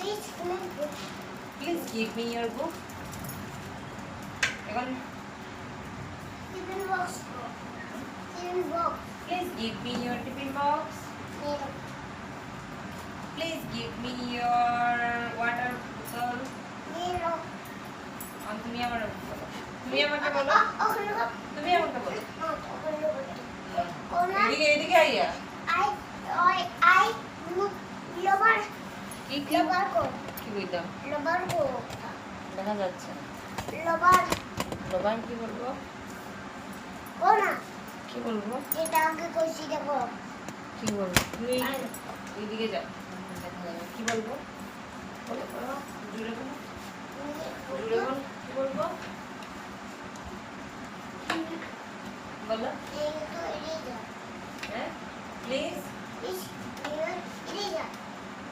Please give me your book. এখন please give me your tiffin box. Please give me your water bottle. তুমি আমাকে বলো। তুমি আমাকে বলো। তুমি আমাকে বলো। এদিকে আইয়া। কি বলতাম? দেখা যাচ্ছে না। লবান কি বলবো? কি বলবো? কি বলবো? তুমি এদিকে যাও। দেখা যাবে। কি বলবো? বলো বলো। জুড়ে বলো। জুড়ে বলো। কি বলবো? বলো। হ্যাঁ? Please.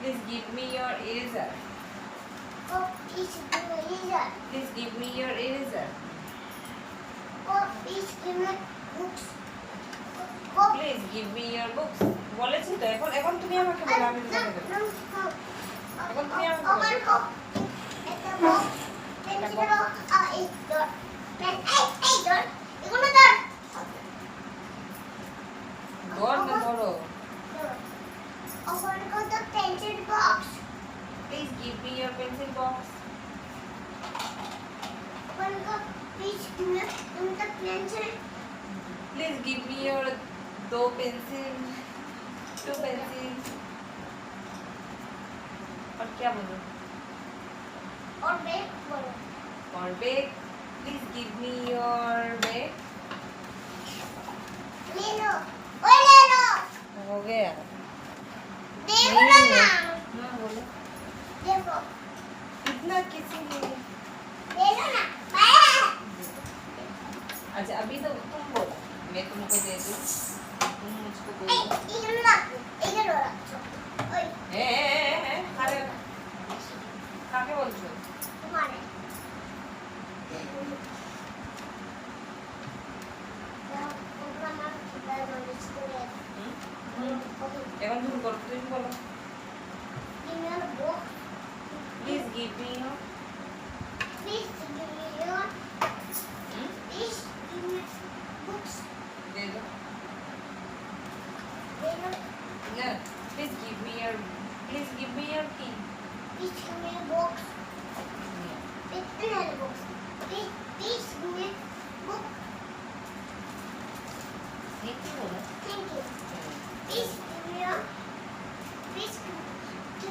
Please give me your eraser. Please give me your eraser. Please give me your books. বলেছি তো এখন তুমি আমাকে বলো আমি তোমাকে দেব। এখন তুমি আমাকে বলো। ধর না ধরো। Please give me your pencil box. Please give me your two pencils. और क्या बोलो? और bag. Please give me your bag. हो गया. हाँ बोलो. इतना किसी ने. अच्छा अभी तो तुम बोलो. मैं तुमको दे दूँ. तुम मुझको बोलो. अरे काके बोलছো? এখন তুমি বলো তুমি বলো প্লিজ গিভ মি ইয়োর দে দাও না প্লিজ গিভ মি ইয়োর কি Thank you.